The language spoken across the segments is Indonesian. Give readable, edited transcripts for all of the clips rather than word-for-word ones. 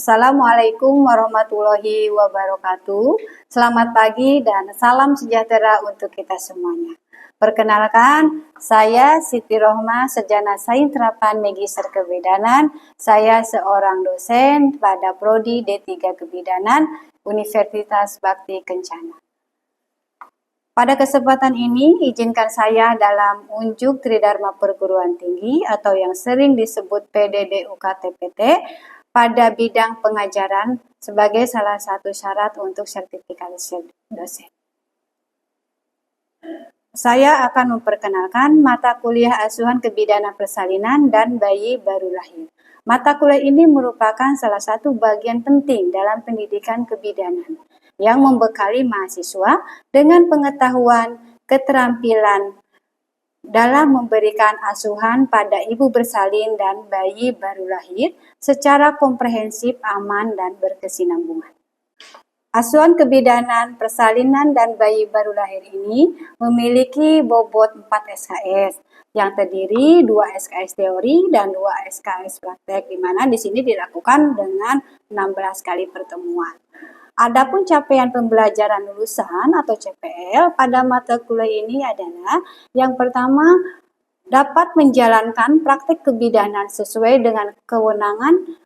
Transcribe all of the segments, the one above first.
Assalamualaikum warahmatullahi wabarakatuh. Selamat pagi dan salam sejahtera untuk kita semuanya. Perkenalkan, saya Siti Rohmah, Sarjana Sains Terapan Magister Kebidanan. Saya seorang dosen pada Prodi D3 Kebidanan Universitas Bakti Kencana. Pada kesempatan ini, izinkan saya dalam unjuk Tridharma Perguruan Tinggi atau yang sering disebut PDD UKT-PT pada bidang pengajaran sebagai salah satu syarat untuk sertifikasi dosen. Saya akan memperkenalkan mata kuliah asuhan kebidanan persalinan dan bayi baru lahir. Mata kuliah ini merupakan salah satu bagian penting dalam pendidikan kebidanan yang membekali mahasiswa dengan pengetahuan, keterampilan dalam memberikan asuhan pada ibu bersalin dan bayi baru lahir secara komprehensif, aman, dan berkesinambungan. Asuhan kebidanan, persalinan, dan bayi baru lahir ini memiliki bobot 4 SKS yang terdiri 2 SKS teori dan 2 SKS praktek, di mana di sini dilakukan dengan 16 kali pertemuan. Adapun capaian pembelajaran lulusan atau CPL pada mata kuliah ini adalah yang pertama, dapat menjalankan praktik kebidanan sesuai dengan kewenangan,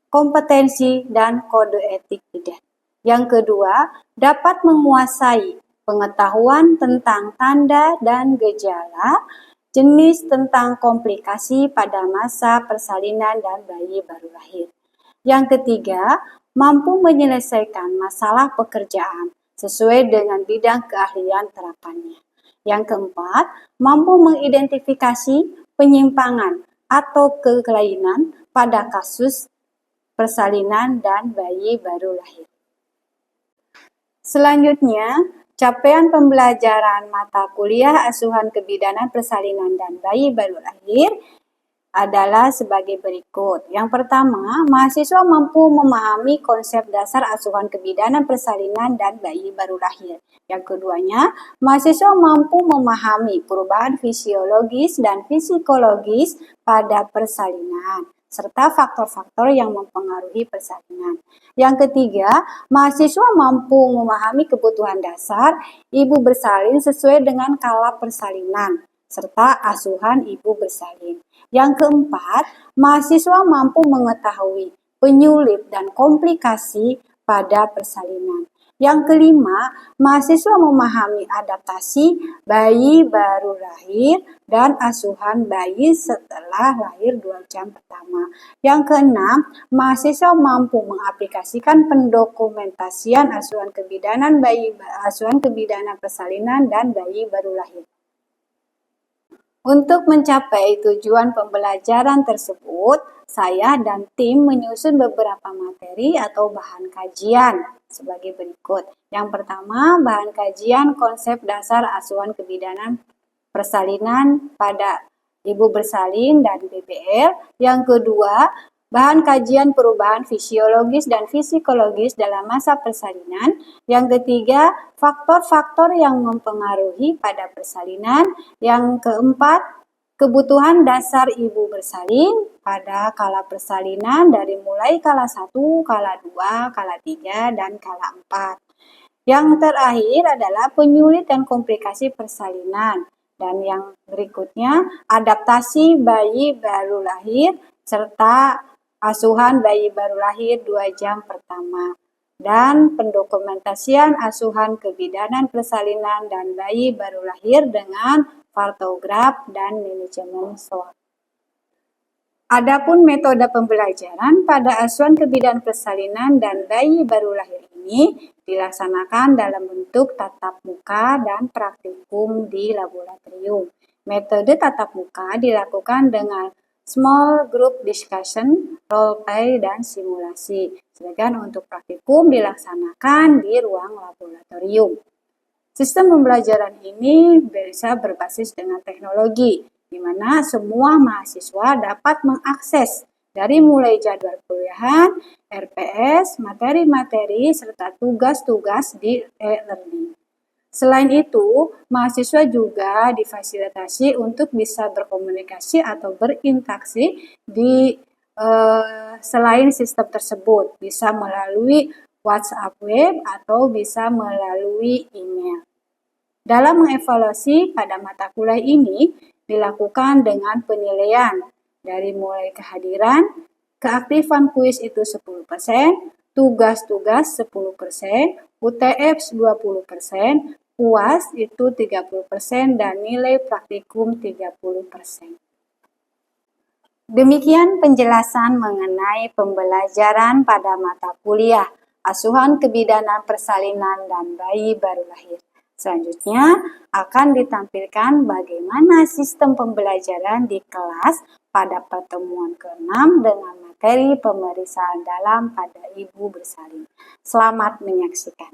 kompetensi, dan kode etik bidan. Yang kedua, dapat menguasai pengetahuan tentang tanda dan gejala, jenis tentang komplikasi pada masa persalinan dan bayi baru lahir. Yang ketiga, mampu menyelesaikan masalah pekerjaan sesuai dengan bidang keahlian terapannya. Yang keempat, mampu mengidentifikasi penyimpangan atau kelainan pada kasus persalinan dan bayi baru lahir. Selanjutnya, capaian pembelajaran mata kuliah asuhan kebidanan persalinan dan bayi baru lahir adalah sebagai berikut. Yang pertama, mahasiswa mampu memahami konsep dasar asuhan kebidanan persalinan dan bayi baru lahir. Yang keduanya, mahasiswa mampu memahami perubahan fisiologis dan psikologis pada persalinan, serta faktor-faktor yang mempengaruhi persalinan. Yang ketiga, mahasiswa mampu memahami kebutuhan dasar ibu bersalin sesuai dengan kala persalinan, serta asuhan ibu bersalin. Yang keempat, mahasiswa mampu mengetahui penyulit dan komplikasi pada persalinan. Yang kelima, mahasiswa memahami adaptasi bayi baru lahir dan asuhan bayi setelah lahir 2 jam pertama. Yang keenam, mahasiswa mampu mengaplikasikan pendokumentasian asuhan kebidanan persalinan dan bayi baru lahir. Untuk mencapai tujuan pembelajaran tersebut, saya dan tim menyusun beberapa materi atau bahan kajian sebagai berikut. Yang pertama, bahan kajian konsep dasar asuhan kebidanan persalinan pada ibu bersalin dan BBL. Yang kedua, bahan kajian perubahan fisiologis dan psikologis dalam masa persalinan. Yang ketiga, faktor-faktor yang mempengaruhi pada persalinan. Yang keempat, kebutuhan dasar ibu bersalin pada kala persalinan dari mulai kala 1, kala 2, kala 3, dan kala 4. Yang terakhir adalah penyulit dan komplikasi persalinan. Dan yang berikutnya, adaptasi bayi baru lahir serta asuhan bayi baru lahir 2 jam pertama, dan pendokumentasian asuhan kebidanan persalinan dan bayi baru lahir dengan partograf dan manajemen SWOT. Adapun metode pembelajaran pada asuhan kebidanan persalinan dan bayi baru lahir ini dilaksanakan dalam bentuk tatap muka dan praktikum di laboratorium. Metode tatap muka dilakukan dengan small group discussion, role play, dan simulasi. Sedangkan untuk praktikum dilaksanakan di ruang laboratorium. Sistem pembelajaran ini bisa berbasis dengan teknologi, di mana semua mahasiswa dapat mengakses dari mulai jadwal kuliahan, RPS, materi-materi, serta tugas-tugas di e-learning. Selain itu, mahasiswa juga difasilitasi untuk bisa berkomunikasi atau berinteraksi di selain sistem tersebut, bisa melalui WhatsApp web atau bisa melalui email. Dalam mengevaluasi pada mata kuliah ini dilakukan dengan penilaian dari mulai kehadiran, keaktifan kuis itu 10%, tugas-tugas 10%, UTF 20%, UAS itu 30% dan nilai praktikum 30%. Demikian penjelasan mengenai pembelajaran pada mata kuliah Asuhan Kebidanan Persalinan dan Bayi Baru Lahir. Selanjutnya akan ditampilkan bagaimana sistem pembelajaran di kelas pada pertemuan ke-6 dengan materi pemeriksaan dalam pada ibu bersalin. Selamat menyaksikan.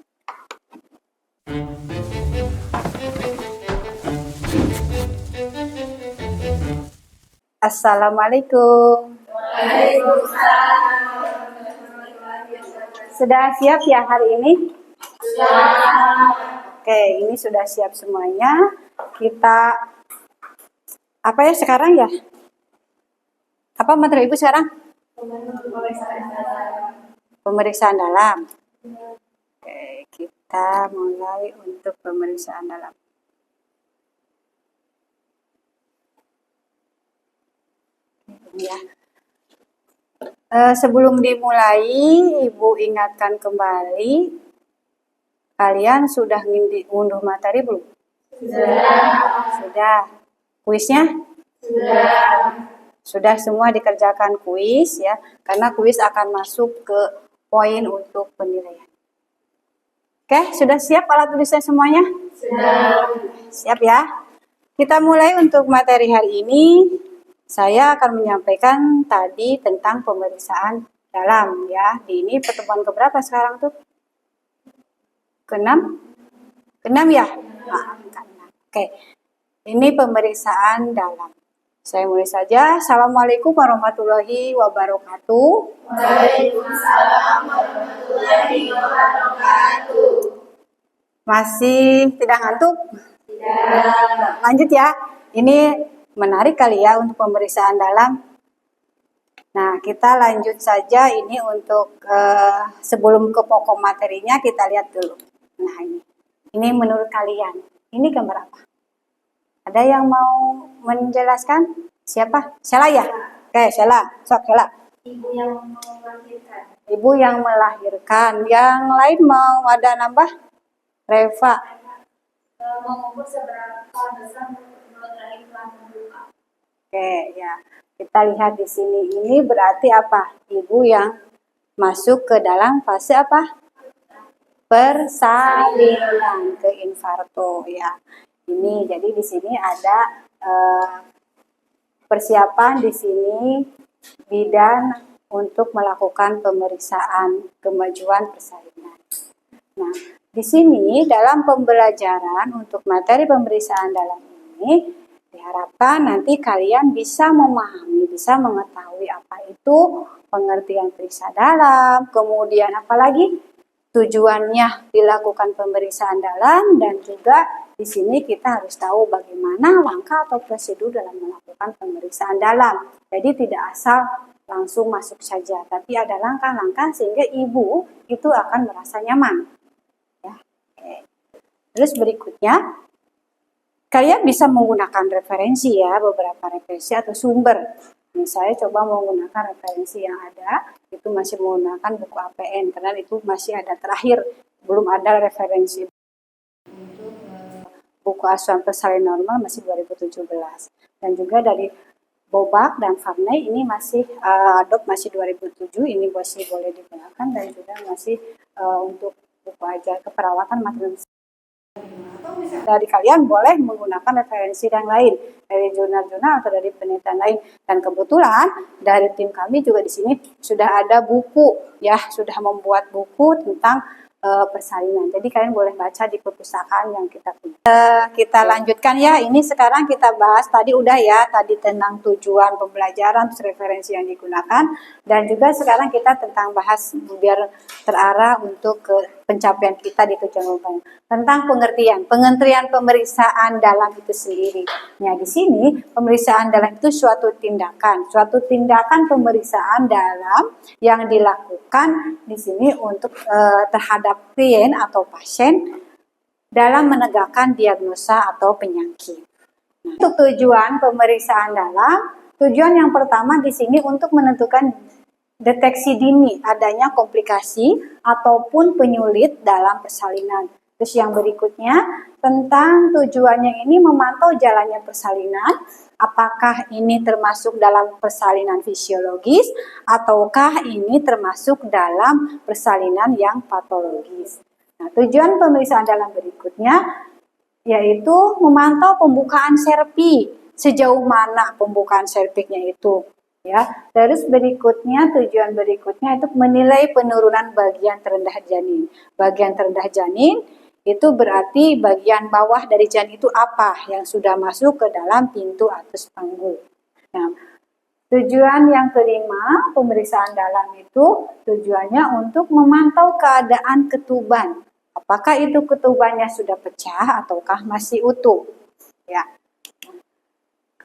Assalamualaikum. Waalaikumsalam. Sudah siap ya hari ini? Siap. Oke, ini sudah siap semuanya. Kita apa ya sekarang ya? Apa materi Ibu sekarang? Pemeriksaan dalam. Oke, kita mulai untuk pemeriksaan dalam. Ya. Sebelum dimulai, Ibu ingatkan kembali, kalian sudah ngunduh materi belum? Sudah. Kuisnya? Sudah semua dikerjakan kuis ya, karena kuis akan masuk ke poin untuk penilaian. Oke, sudah siap alat tulisnya semuanya? Siap ya. Kita mulai untuk materi hari ini. Saya akan menyampaikan tadi tentang pemeriksaan dalam ya. Di ini pertemuan keberapa sekarang tuh? Ke-6? Ke-6 ya? Nah, ke-6. Oke. Ini pemeriksaan dalam. Saya mulai saja. Assalamualaikum warahmatullahi wabarakatuh. Waalaikumsalam warahmatullahi wabarakatuh. Masih tidak ngantuk? Tidak. Lanjut ya. Ini menarik kali ya untuk pemeriksaan dalam. Nah, kita lanjut saja ini untuk sebelum ke pokok materinya kita lihat dulu. Nah, ini menurut kalian, ini gambar apa? Ada yang mau menjelaskan? Siapa? Sheila ya? Oke, Sheila. Sok, Sheila. Ibu yang melahirkan. Ibu yang melahirkan. Yang lain mau ada nambah? Reva. Mengukur seberapa besar mulut rahim telah membuka. Oke, ya. Kita lihat di sini. Ini berarti apa? Ibu yang masuk ke dalam fase apa? Persalinan ke infarto ya. Ini jadi di sini ada persiapan di sini bidan untuk melakukan pemeriksaan kemajuan persalinan. Nah, di sini dalam pembelajaran untuk materi pemeriksaan dalam ini diharapkan nanti kalian bisa memahami, bisa mengetahui apa itu pengertian periksa dalam, kemudian apalagi tujuannya dilakukan pemeriksaan dalam, dan juga di sini kita harus tahu bagaimana langkah atau prosedur dalam melakukan pemeriksaan dalam. Jadi tidak asal langsung masuk saja, tapi ada langkah-langkah sehingga ibu itu akan merasa nyaman. Ya. Oke. Terus berikutnya, kalian bisa menggunakan referensi ya, beberapa referensi atau sumber. Saya coba menggunakan referensi yang ada, itu masih menggunakan buku APN, karena itu masih ada terakhir, belum ada referensi. Untuk buku asuhan persalinan normal masih 2017. Dan juga dari Bobak dan Farney ini masih Adopt masih 2007, ini masih boleh digunakan, dan juga masih untuk buku ajar keperawatan maternal. Dari kalian boleh menggunakan referensi yang lain dari jurnal-jurnal atau dari penelitian lain, dan kebetulan dari tim kami juga di sini sudah ada buku ya, sudah membuat buku tentang persalinan. Jadi kalian boleh baca di perpustakaan yang kita punya. Kita lanjutkan ya. Ini sekarang kita bahas tadi udah ya, tadi tentang tujuan pembelajaran, terus referensi yang digunakan, dan juga sekarang kita tentang bahas biar terarah untuk ke pencapaian kita di tujuan pembelajaran. Tentang pengertian pemeriksaan dalam itu sendiri. Nah, di sini pemeriksaan dalam itu suatu tindakan pemeriksaan dalam yang dilakukan di sini untuk terhadap klien atau pasien dalam menegakkan diagnosa atau penyakit. Nah, untuk tujuan pemeriksaan dalam, tujuan yang pertama di sini untuk menentukan deteksi dini adanya komplikasi ataupun penyulit dalam persalinan. Terus yang berikutnya tentang tujuannya ini memantau jalannya persalinan, apakah ini termasuk dalam persalinan fisiologis ataukah ini termasuk dalam persalinan yang patologis. Nah, tujuan pemeriksaan dalam berikutnya yaitu memantau pembukaan serpi, sejauh mana pembukaan serpiknya itu. Ya, terus tujuan berikutnya itu menilai penurunan bagian terendah janin. Bagian terendah janin itu berarti bagian bawah dari janin itu apa yang sudah masuk ke dalam pintu atus panggul. Nah, tujuan yang kelima pemeriksaan dalam itu tujuannya untuk memantau keadaan ketuban. Apakah itu ketubannya sudah pecah ataukah masih utuh? Ya.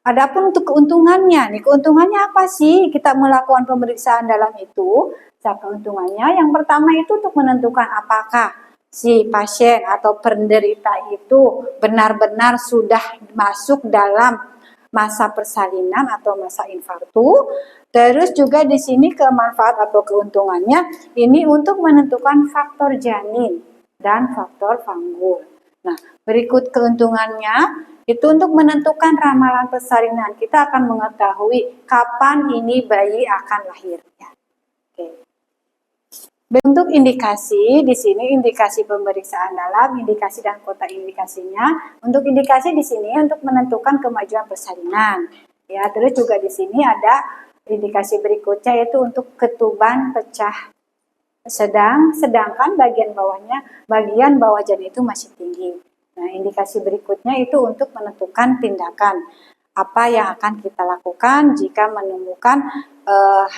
Adapun untuk keuntungannya, keuntungannya apa sih kita melakukan pemeriksaan dalam itu? Keuntungannya yang pertama itu untuk menentukan apakah si pasien atau penderita itu benar-benar sudah masuk dalam masa persalinan atau masa infartu. Terus juga di sini kemanfaat atau keuntungannya ini untuk menentukan faktor janin dan faktor fanggul. Nah, berikut keuntungannya itu untuk menentukan ramalan persalinan. Kita akan mengetahui kapan ini bayi akan lahir. Oke. Bentuk indikasi, di sini indikasi pemeriksaan dalam, indikasi dan kotak indikasinya. Untuk indikasi di sini untuk menentukan kemajuan persalinan. Ya, terus juga di sini ada indikasi berikutnya yaitu untuk ketuban pecah sedangkan bagian bawah janin itu masih tinggi. Nah, indikasi berikutnya itu untuk menentukan tindakan apa yang akan kita lakukan jika menemukan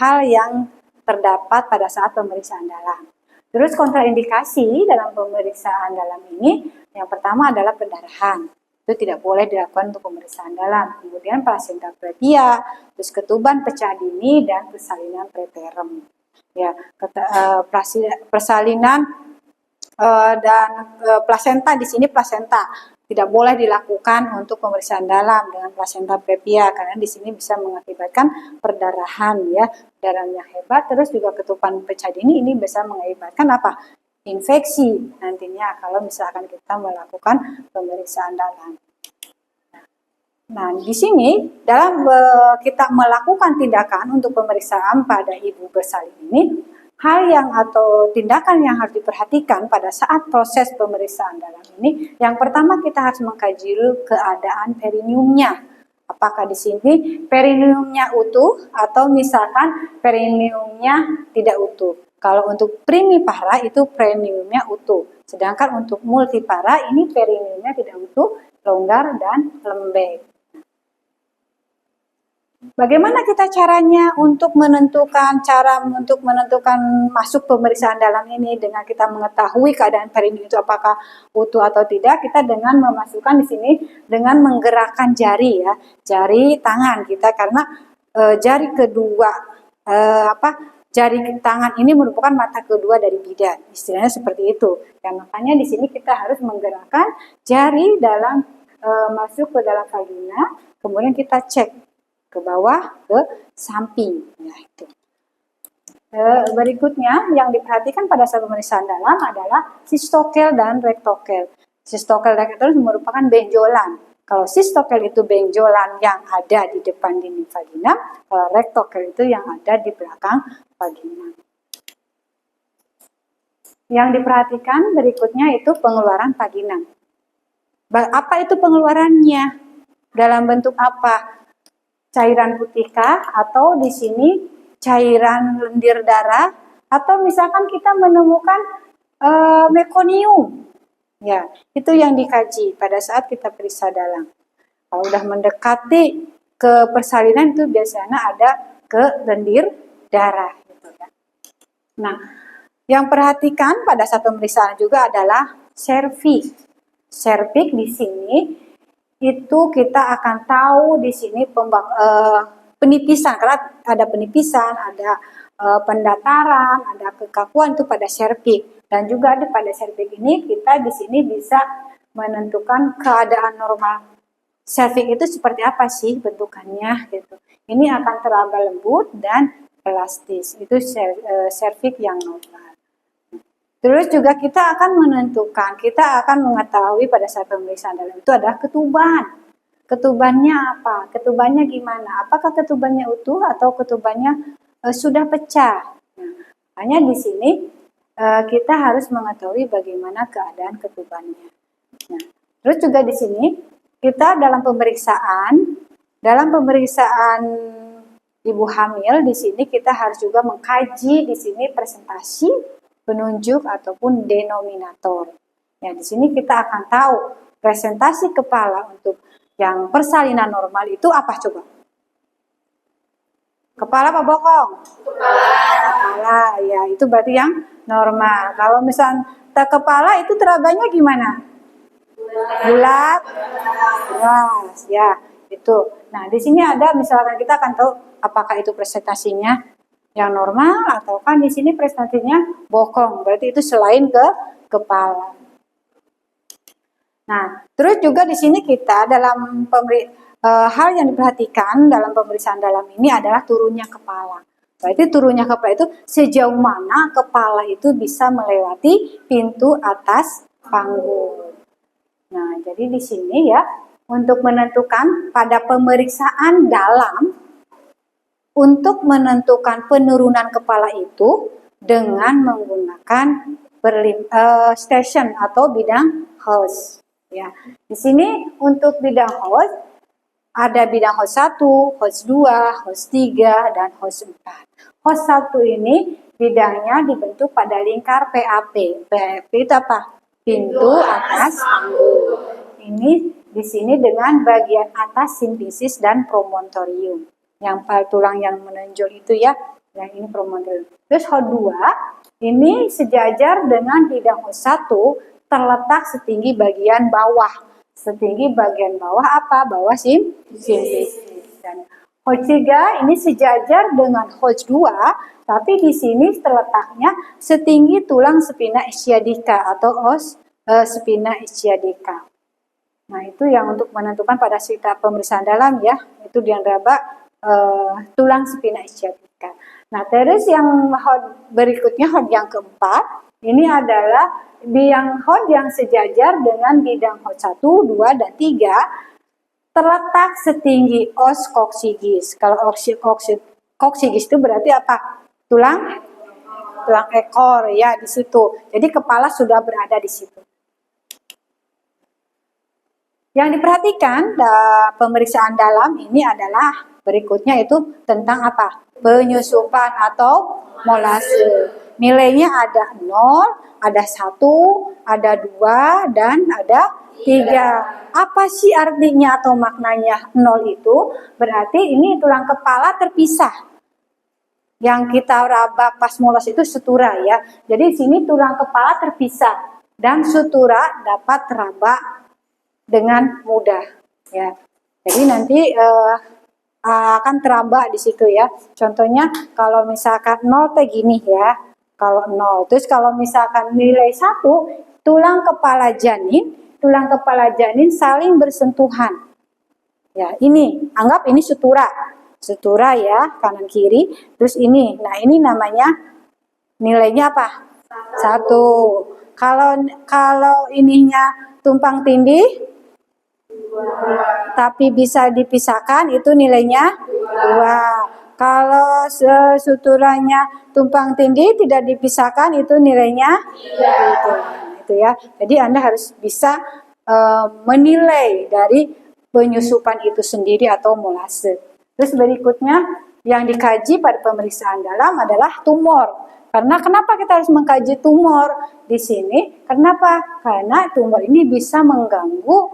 hal yang terdapat pada saat pemeriksaan dalam. Terus kontraindikasi dalam pemeriksaan dalam ini, yang pertama adalah pendarahan. Itu tidak boleh dilakukan untuk pemeriksaan dalam. Kemudian plasenta previa, terus ketuban pecah dini dan persalinan preterm. Ya, persalinan dan plasenta di sini plasenta tidak boleh dilakukan untuk pemeriksaan dalam dengan plasenta previa karena di sini bisa mengakibatkan perdarahan ya, darahnya hebat. Terus juga ketuban pecah dini ini bisa mengakibatkan apa? Infeksi nantinya kalau misalkan kita melakukan pemeriksaan dalam. Nah, di sini dalam kita melakukan tindakan untuk pemeriksaan pada ibu bersalin ini, hal yang atau tindakan yang harus diperhatikan pada saat proses pemeriksaan dalam ini, yang pertama kita harus mengkaji dulu keadaan perineumnya. Apakah di sini perineumnya utuh atau misalkan perineumnya tidak utuh. Kalau untuk primipara itu perineumnya utuh, sedangkan untuk multipara ini perineumnya tidak utuh, longgar dan lembek. Bagaimana kita caranya untuk menentukan masuk pemeriksaan dalam ini dengan kita mengetahui keadaan perineum itu apakah utuh atau tidak? Kita dengan memasukkan di sini dengan menggerakkan jari ya, jari tangan kita karena jari tangan ini merupakan mata kedua dari bidan, istilahnya seperti itu. Ya, makanya di sini kita harus menggerakkan jari dalam masuk ke dalam vagina, kemudian kita cek ke bawah, ke samping. Nah, itu. Berikutnya yang diperhatikan pada saat pemeriksaan dalam adalah sistokel dan rektokel. Sistokel dan rektokel merupakan benjolan. Kalau sistokel itu benjolan yang ada di depan dinding vagina, kalau rektokel itu yang ada di belakang vagina. Yang diperhatikan berikutnya itu pengeluaran vagina. Apa itu pengeluarannya? Dalam bentuk apa? Cairan putihkah atau di sini cairan lendir darah atau misalkan kita menemukan mekonium. Ya, itu yang dikaji pada saat kita periksa dalam. Kalau udah mendekati ke persalinan itu biasanya ada ke lendir darah gitu ya. Nah, yang perhatikan pada saat pemeriksaan juga adalah serviks. Serviks di sini itu kita akan tahu di sini penipisan, karena ada penipisan, ada pendataran, ada kekakuan itu pada serviks. Dan juga pada serviks ini kita di sini bisa menentukan keadaan normal serviks itu seperti apa sih bentukannya gitu. Ini akan teraba lembut dan elastis. Itu serviks yang normal. Terus juga kita akan menentukan, kita akan mengetahui pada saat pemeriksaan dalam itu adalah ketuban. Ketubannya apa? Ketubannya gimana? Apakah ketubannya utuh atau ketubannya sudah pecah? Nah, hanya di sini kita harus mengetahui bagaimana keadaan ketubannya. Nah, terus juga di sini kita dalam pemeriksaan ibu hamil di sini kita harus juga mengkaji di sini presentasi, penunjuk ataupun denominator. Ya, di sini kita akan tahu presentasi kepala untuk yang persalinan normal itu apa coba? Kepala apa bokong? Kepala, ya itu berarti yang normal. Kalau misalnya kepala itu terabanya gimana? Bulat, keras, ya itu. Nah di sini ada misalkan kita akan tahu apakah itu presentasinya yang normal atau kan di sini presentasinya bokong. Berarti itu selain ke kepala. Nah terus juga di sini kita dalam hal yang diperhatikan dalam pemeriksaan dalam ini adalah turunnya kepala. Berarti turunnya kepala itu sejauh mana kepala itu bisa melewati pintu atas panggul. Nah, jadi di sini ya, untuk menentukan pada pemeriksaan dalam, untuk menentukan penurunan kepala itu dengan menggunakan station atau bidang Hose. Ya, di sini untuk bidang Hose, ada bidang Hose 1, Hose 2, Hose 3, dan Hose 4. Hose 1 ini bidangnya dibentuk pada lingkar PAP. PAP itu apa? Pintu atas panggul. Ini di sini dengan bagian atas simfisis dan promontorium. Yang tulang yang menonjol itu ya, yang ini promontorium. Terus Hose 2 ini sejajar dengan bidang Hose 1 terletak setinggi bagian bawah. Setinggi bagian bawah apa? Bawah simfisis. Dan Hose 3 ini sejajar dengan Hose 2. Tapi di sini terletaknya setinggi tulang spina ischiadica atau os spina ischiadica. Nah itu yang untuk menentukan pada saat pemeriksaan dalam ya, itu diraba tulang spina ischiadica. Nah terus yang berikutnya Hose yang keempat, ini adalah bidang Hose yang sejajar dengan bidang Hose 1, 2, dan 3 terletak setinggi os coccygeus. Kalau coccygeus itu berarti apa? Tulang ekor ya di situ. Jadi kepala sudah berada di situ. Yang diperhatikan pemeriksaan dalam ini adalah berikutnya itu tentang apa? Penyusupan atau molase. Nilainya ada 0, ada 1, ada 2, dan ada 3. Apa sih artinya atau maknanya 0 itu? Berarti ini tulang kepala terpisah. Yang kita raba pas molase itu sutura ya. Jadi di sini tulang kepala terpisah dan sutura dapat teraba dengan mudah ya. Jadi nanti akan teraba di situ ya. Contohnya kalau misalkan 0 teh gini ya. Kalau 0. Terus kalau misalkan nilai 1, tulang kepala janin saling bersentuhan. Ya, ini anggap ini sutura. Sutura ya, kanan kiri. Terus ini. Nah, ini namanya nilainya apa? 1. Kalau ininya tumpang tindih tapi bisa dipisahkan itu nilainya 2. Kalau suturanya tumpang tindih tidak dipisahkan itu nilainya 3. Itu ya. Jadi Anda harus bisa menilai dari penyusupan itu sendiri atau molase. Terus berikutnya yang dikaji pada pemeriksaan dalam adalah tumor. Karena kenapa kita harus mengkaji tumor di sini? Kenapa? Karena tumor ini bisa mengganggu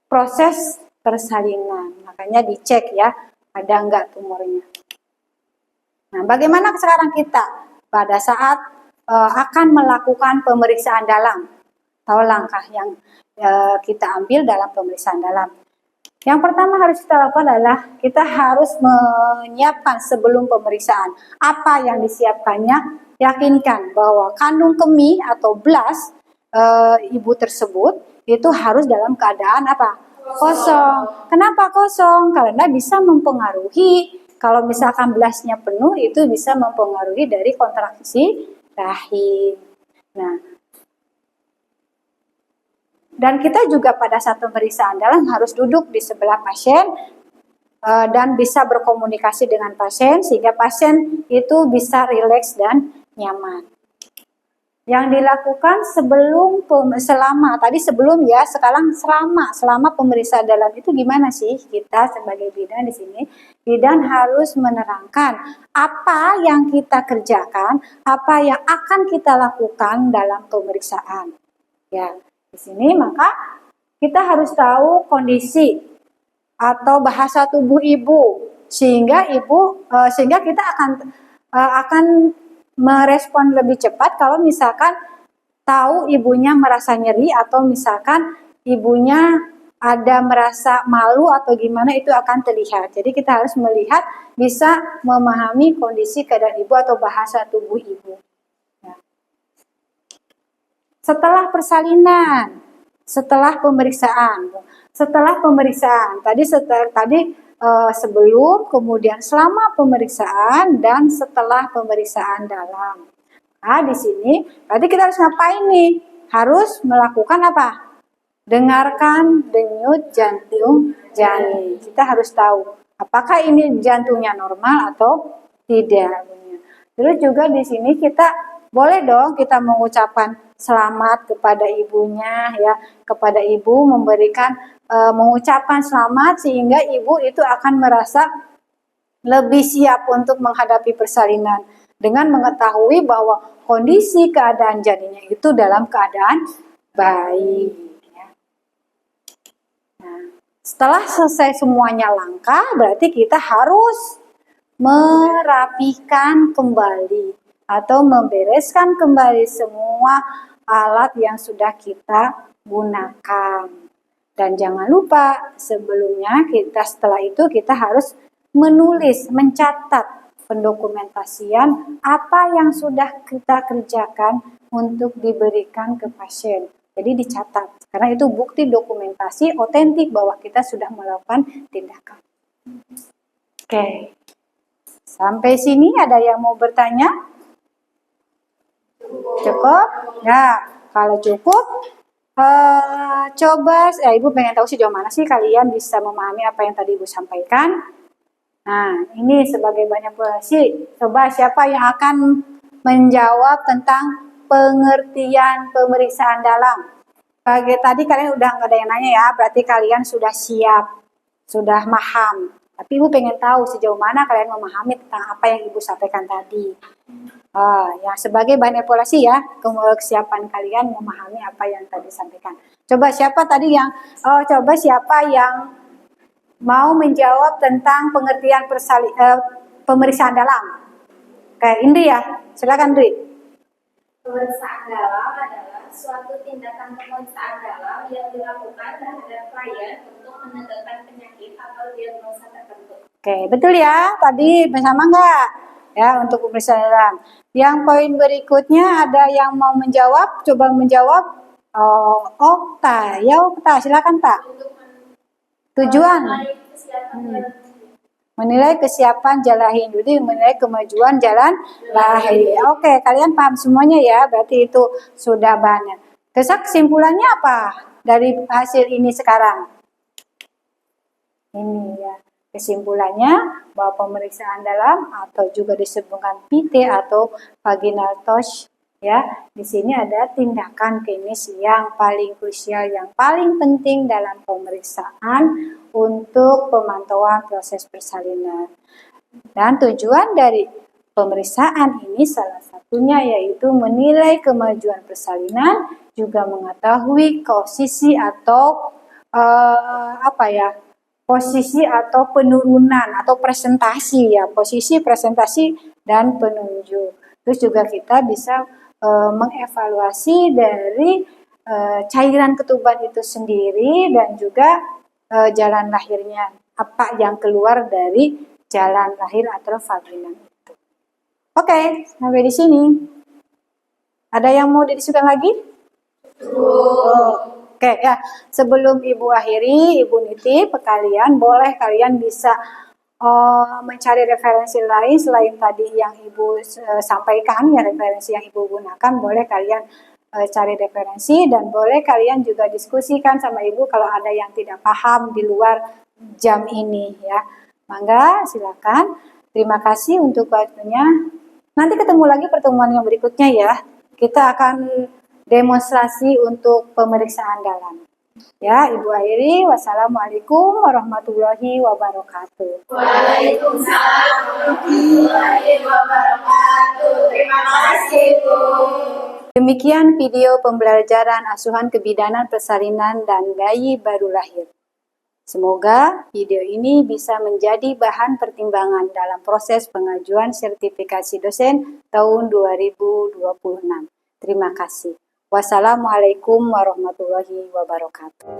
proses persalinan. Makanya dicek ya, ada enggak tumornya. Nah, bagaimana sekarang kita pada saat akan melakukan pemeriksaan dalam? Tahu langkah yang kita ambil dalam pemeriksaan dalam. Yang pertama harus kita lakukan adalah kita harus menyiapkan sebelum pemeriksaan. Apa yang disiapkannya? Yakinkan bahwa kandung kemih atau blas ibu tersebut itu harus dalam keadaan apa? Kosong. Kenapa kosong? Karena bisa mempengaruhi, kalau misalkan blasnya penuh itu bisa mempengaruhi dari kontraksi rahim. Nah, dan kita juga pada saat pemeriksaan dalam harus duduk di sebelah pasien dan bisa berkomunikasi dengan pasien sehingga pasien itu bisa rileks dan nyaman. Yang dilakukan selama pemeriksaan dalam itu gimana sih kita sebagai bidan di sini? Bidan harus menerangkan apa yang kita kerjakan, apa yang akan kita lakukan dalam pemeriksaan. Ya. Di sini maka kita harus tahu kondisi atau bahasa tubuh ibu sehingga kita akan merespon lebih cepat kalau misalkan tahu ibunya merasa nyeri atau misalkan ibunya ada merasa malu atau gimana itu akan terlihat. Jadi kita harus melihat bisa memahami kondisi keadaan ibu atau bahasa tubuh ibu. Setelah persalinan, setelah pemeriksaan, sebelum, kemudian selama pemeriksaan dan setelah pemeriksaan dalam. Nah, di sini berarti kita harus ngapain nih? Harus melakukan apa? Dengarkan denyut jantung janin. Kita harus tahu apakah ini jantungnya normal atau tidak. Terus juga di sini kita boleh dong kita mengucapkan selamat kepada ibunya ya, kepada ibu mengucapkan selamat sehingga ibu itu akan merasa lebih siap untuk menghadapi persalinan dengan mengetahui bahwa kondisi keadaan janinnya itu dalam keadaan baik. Ya. Nah, setelah selesai semuanya langkah, berarti kita harus merapikan kembali atau membereskan kembali semua alat yang sudah kita gunakan. Dan jangan lupa sebelumnya setelah itu kita harus menulis, mencatat pendokumentasian apa yang sudah kita kerjakan untuk diberikan ke pasien. Jadi dicatat, karena itu bukti dokumentasi otentik bahwa kita sudah melakukan tindakan. Oke, sampai sini ada yang mau bertanya? Cukup? Ya, kalau cukup, coba, Ibu pengen tahu sejauh mana sih kalian bisa memahami apa yang tadi Ibu sampaikan. Nah, ini sebagai manipulasi, coba siapa yang akan menjawab tentang pengertian pemeriksaan dalam? Tadi kalian udah nggak ada yang nanya ya, berarti kalian sudah siap, sudah paham. Tapi Ibu pengen tahu sejauh mana kalian memahami tentang apa yang Ibu sampaikan tadi. Ya sebagai bahan evaluasi ya, kesiapan kalian memahami apa yang tadi disampaikan. Coba siapa yang mau menjawab tentang pengertian pemeriksaan dalam? Kayak Indri ya, silakan Indri. Pemeriksaan dalam adalah suatu tindakan pemeriksaan dalam yang dilakukan terhadap klien untuk menentukan penyakit atau diagnosa tertentu. Oke, betul ya. Tadi bersama enggak? Ya, untuk pemeriksaan dalam. Yang poin berikutnya ada yang mau menjawab? Coba menjawab. Okta. Ya, Okta, silakan Pak. Tujuan. Menilai kesiapan jalan lahir. Jadi menilai kemajuan jalan lahir. Oke, kalian paham semuanya ya. Berarti itu sudah banyak. Kesimpulannya apa dari hasil ini sekarang? Ini ya. Kesimpulannya bahwa pemeriksaan dalam atau juga disebutkan PT atau vaginal touch ya, di sini ada tindakan klinis yang paling krusial, yang paling penting dalam pemeriksaan untuk pemantauan proses persalinan. Dan tujuan dari Pemeriksaan ini salah satunya yaitu menilai kemajuan persalinan, juga mengetahui posisi atau posisi atau penurunan atau presentasi ya, posisi, presentasi, dan penunjuk. Terus juga kita bisa mengevaluasi dari cairan ketuban itu sendiri dan juga jalan lahirnya, apa yang keluar dari jalan lahir atau vagina. Oke, sampai di sini. Ada yang mau didiskusikan lagi? Oke ya, sebelum Ibu akhiri, Ibu nitip kalian, boleh kalian bisa mencari referensi lain selain tadi yang Ibu sampaikan, ya referensi yang Ibu gunakan, boleh kalian cari referensi dan boleh kalian juga diskusikan sama Ibu kalau ada yang tidak paham di luar jam ini ya. Mangga silakan. Terima kasih untuk waktunya. Nanti ketemu lagi pertemuan yang berikutnya ya. Kita akan demonstrasi untuk pemeriksaan dalam. Ya, Ibu akhiri. Wassalamualaikum warahmatullahi wabarakatuh. Waalaikumsalam warahmatullahi wabarakatuh. Terima kasih, Bu. Demikian video pembelajaran asuhan kebidanan persalinan dan bayi baru lahir. Semoga video ini bisa menjadi bahan pertimbangan dalam proses pengajuan sertifikasi dosen tahun 2026. Terima kasih. Wassalamualaikum warahmatullahi wabarakatuh.